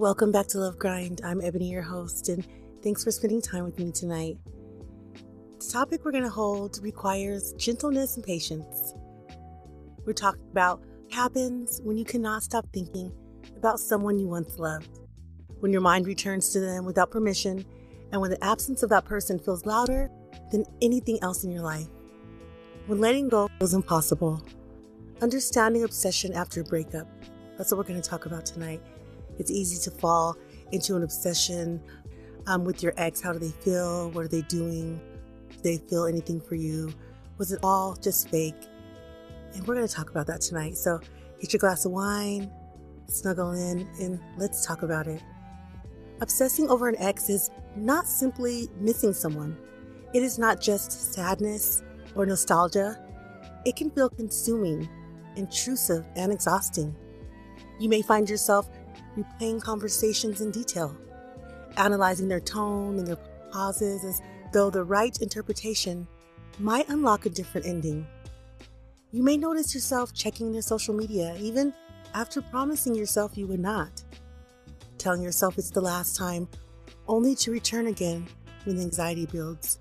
Welcome back to Love Grind. I'm Ebony, your host, and thanks for spending time with me tonight. The topic we're going to hold requires gentleness and patience. We're talking about what happens when you cannot stop thinking about someone you once loved, when your mind returns to them without permission, and when the absence of that person feels louder than anything else in your life. When letting go feels impossible. Understanding obsession after a breakup. That's what we're going to talk about tonight. It's easy to fall into an obsession with your ex. How do they feel? What are they doing? Do they feel anything for you? Was it all just fake? And we're going to talk about that tonight. So get your glass of wine, snuggle in, and let's talk about it. Obsessing over an ex is not simply missing someone. It is not just sadness or nostalgia. It can feel consuming, intrusive, and exhausting. You may find yourself replaying conversations in detail, analyzing their tone and their pauses as though the right interpretation might unlock a different ending. You may notice yourself checking their social media even after promising yourself you would not, telling yourself it's the last time, only to return again when the anxiety builds.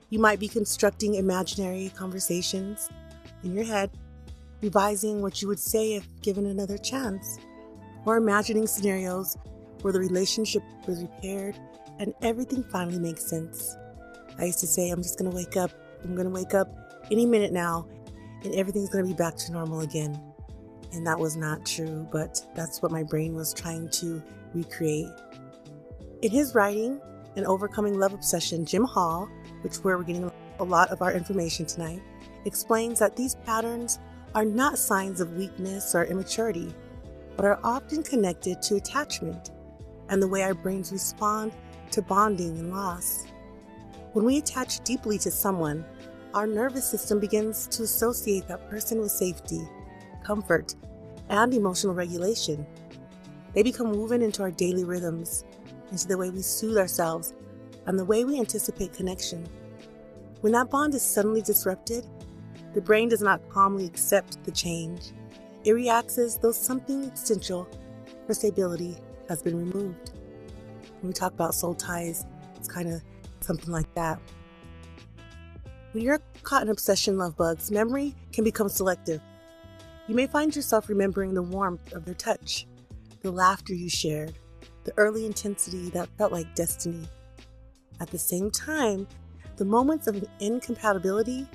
You might be constructing imaginary conversations in your head, revising what you would say if given another chance, or imagining scenarios where the relationship was repaired and everything finally makes sense. I used to say, I'm going to wake up any minute now and everything's going to be back to normal again. And that was not true, but that's what my brain was trying to recreate. In his writing, An Overcoming Love Obsession, Jim Hall, which is where we're getting a lot of our information tonight, explains that these patterns are not signs of weakness or immaturity, but are often connected to attachment and the way our brains respond to bonding and loss. When we attach deeply to someone, our nervous system begins to associate that person with safety, comfort, and emotional regulation. They become woven into our daily rhythms, into the way we soothe ourselves, and the way we anticipate connection. When that bond is suddenly disrupted, the brain does not calmly accept the change. It reacts as though something essential for stability has been removed. When we talk about soul ties, it's kind of something like that. When you're caught in obsession love bugs, memory can become selective. You may find yourself remembering the warmth of their touch, the laughter you shared, the early intensity that felt like destiny. At the same time, the moments of incompatibility,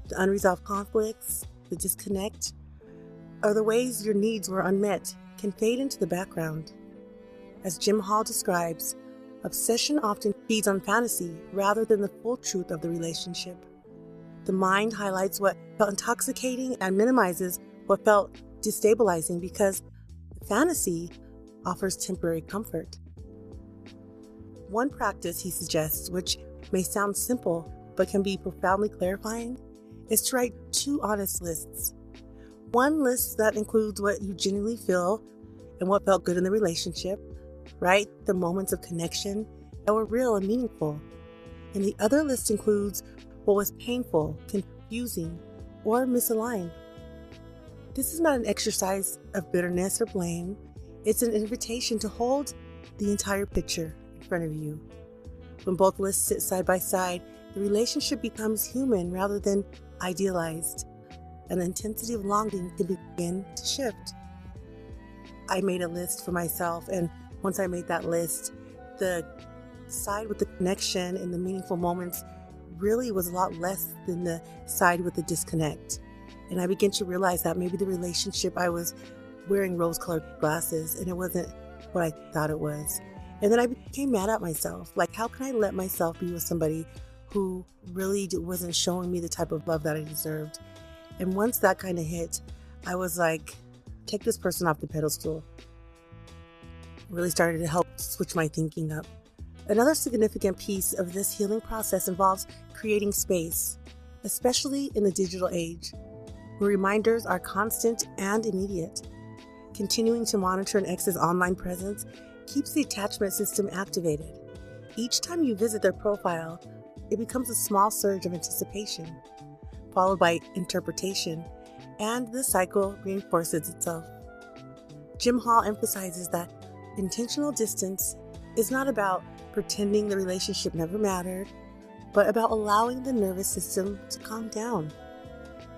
the unresolved conflicts, the disconnect, or the ways your needs were unmet can fade into the background. As Jim Hall describes, obsession often feeds on fantasy rather than the full truth of the relationship. The mind highlights what felt intoxicating and minimizes what felt destabilizing because the fantasy offers temporary comfort. One practice he suggests, which may sound simple but can be profoundly clarifying, is to write 2 honest lists. One list that includes what you genuinely feel and what felt good in the relationship, right? The moments of connection that were real and meaningful. And the other list includes what was painful, confusing, or misaligned. This is not an exercise of bitterness or blame. It's an invitation to hold the entire picture in front of you. When both lists sit side by side, the relationship becomes human rather than idealized, and the intensity of longing can begin to shift. I made a list for myself, and once I made that list, the side with the connection and the meaningful moments really was a lot less than the side with the disconnect. And I began to realize that maybe the relationship, I was wearing rose-colored glasses and it wasn't what I thought it was. And then I became mad at myself. Like, how can I let myself be with somebody who really wasn't showing me the type of love that I deserved? And once that kind of hit, I was like, take this person off the pedestal. Really started to help switch my thinking up. Another significant piece of this healing process involves creating space, especially in the digital age, where reminders are constant and immediate. Continuing to monitor an ex's online presence keeps the attachment system activated. Each time you visit their profile, it becomes a small surge of anticipation, followed by interpretation, and the cycle reinforces itself. Jim Hall emphasizes that Intentional distance is not about pretending the relationship never mattered, but about allowing the nervous system to calm down.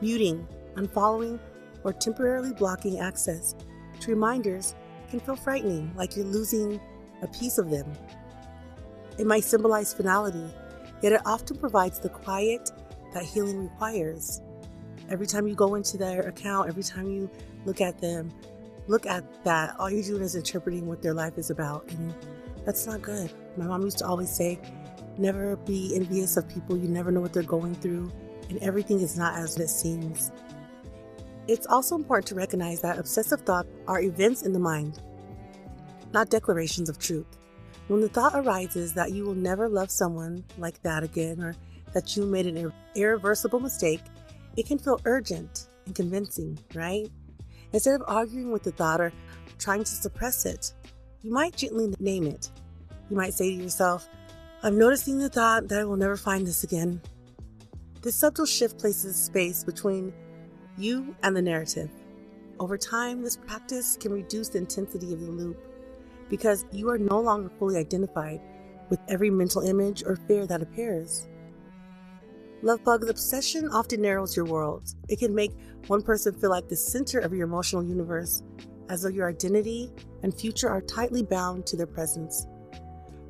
Muting, unfollowing, or temporarily blocking access to reminders can feel frightening, like you're losing a piece of them. It might symbolize finality, yet it often provides the quiet that healing requires. Every time you go into their account, every time you look at them, look at that, all you're doing is interpreting what their life is about, and that's not good. My mom used to always say, never be envious of people. You never know what they're going through, and everything is not as it seems. It's also important to recognize that obsessive thoughts are events in the mind, not declarations of truth. When the thought arises that you will never love someone like that again, or that you made an irreversible mistake, it can feel urgent and convincing, right? Instead of arguing with the thought or trying to suppress it, you might gently name it. You might say to yourself, I'm noticing the thought that I will never find this again. This subtle shift places space between you and the narrative. Over time, this practice can reduce the intensity of the loop because you are no longer fully identified with every mental image or fear that appears. Lovebug's obsession often narrows your world. It can make one person feel like the center of your emotional universe, as though your identity and future are tightly bound to their presence.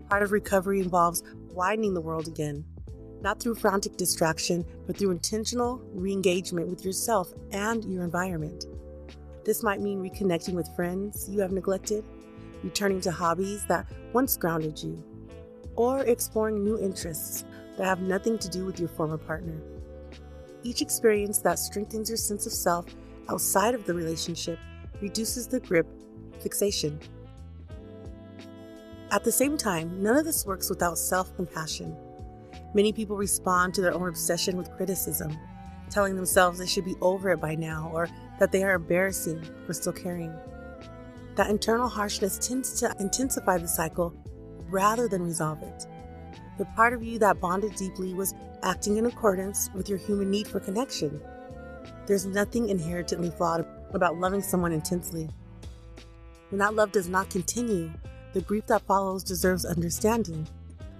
Part of recovery involves widening the world again, not through frantic distraction, but through intentional re-engagement with yourself and your environment. This might mean reconnecting with friends you have neglected, returning to hobbies that once grounded you, or exploring new interests that have nothing to do with your former partner. Each experience that strengthens your sense of self outside of the relationship reduces the grip fixation. At the same time, none of this works without self-compassion. Many people respond to their own obsession with criticism, telling themselves they should be over it by now or that they are embarrassing for still caring. That internal harshness tends to intensify the cycle rather than resolve it. The part of you that bonded deeply was acting in accordance with your human need for connection. There's nothing inherently flawed about loving someone intensely. When that love does not continue, the grief that follows deserves understanding.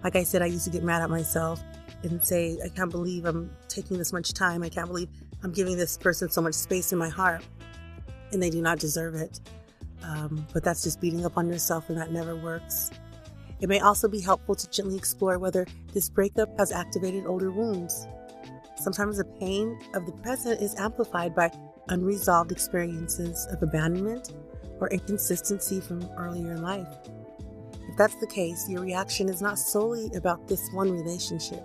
Like I said, I used to get mad at myself and say, I can't believe I'm taking this much time. I can't believe I'm giving this person so much space in my heart, and they do not deserve it. But that's just beating up on yourself, and that never works. It may also be helpful to gently explore whether this breakup has activated older wounds. Sometimes the pain of the present is amplified by unresolved experiences of abandonment or inconsistency from earlier in life. If that's the case, your reaction is not solely about this one relationship,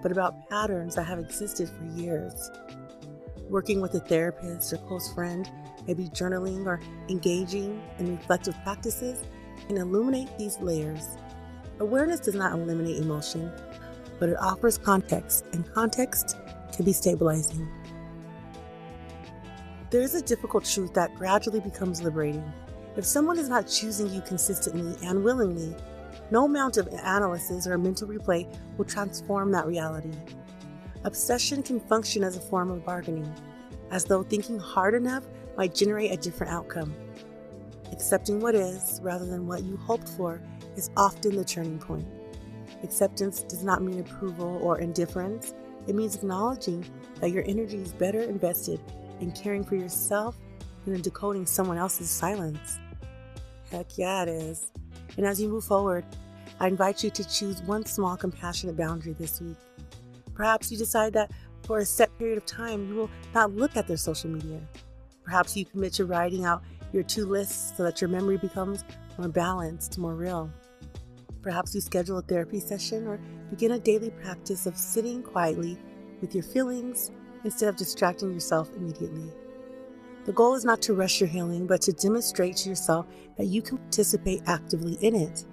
but about patterns that have existed for years. Working with a therapist or close friend, maybe journaling or engaging in reflective practices, can illuminate these layers. Awareness does not eliminate emotion, but it offers context, and context can be stabilizing. There is a difficult truth that gradually becomes liberating. If someone is not choosing you consistently and willingly, no amount of analysis or mental replay will transform that reality. Obsession can function as a form of bargaining, as though thinking hard enough might generate a different outcome. Accepting what is, rather than what you hoped for, is often the turning point. Acceptance does not mean approval or indifference. It means acknowledging that your energy is better invested in caring for yourself than in decoding someone else's silence. Heck yeah, it is. And as you move forward, I invite you to choose one small compassionate boundary this week. Perhaps you decide that for a set period of time, you will not look at their social media. Perhaps you commit to writing out your to-do lists so that your memory becomes more balanced, more real. Perhaps you schedule a therapy session or begin a daily practice of sitting quietly with your feelings instead of distracting yourself immediately. The goal is not to rush your healing, but to demonstrate to yourself that you can participate actively in it.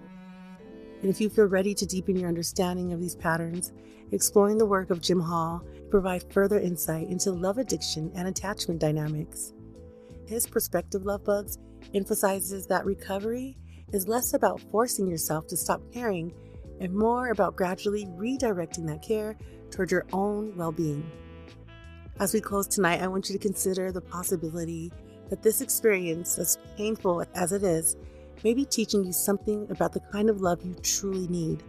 And if you feel ready to deepen your understanding of these patterns, exploring the work of Jim Hall will provide further insight into love addiction and attachment dynamics. His perspective, Lovebugs, emphasizes that recovery is less about forcing yourself to stop caring and more about gradually redirecting that care toward your own well-being. As we close tonight, I want you to consider the possibility that this experience, as painful as it is, maybe teaching you something about the kind of love you truly need.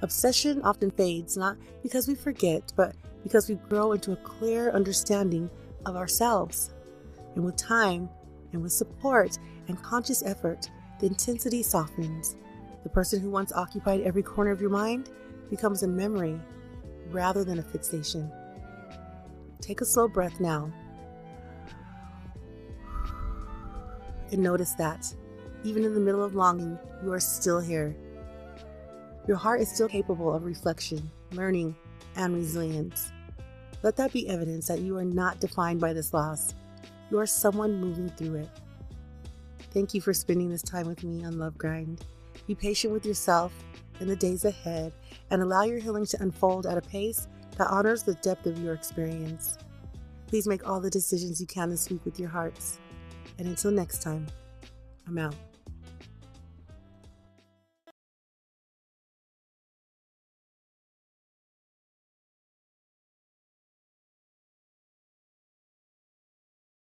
Obsession often fades, not because we forget, but because we grow into a clear understanding of ourselves. And with time, and with support and conscious effort, the intensity softens. The person who once occupied every corner of your mind becomes a memory rather than a fixation. Take a slow breath now. And notice that, even in the middle of longing, you are still here. Your heart is still capable of reflection, learning, and resilience. Let that be evidence that you are not defined by this loss. You are someone moving through it. Thank you for spending this time with me on Love Grind. Be patient with yourself in the days ahead and allow your healing to unfold at a pace that honors the depth of your experience. Please make all the decisions you can this week with your hearts. And until next time, I'm out.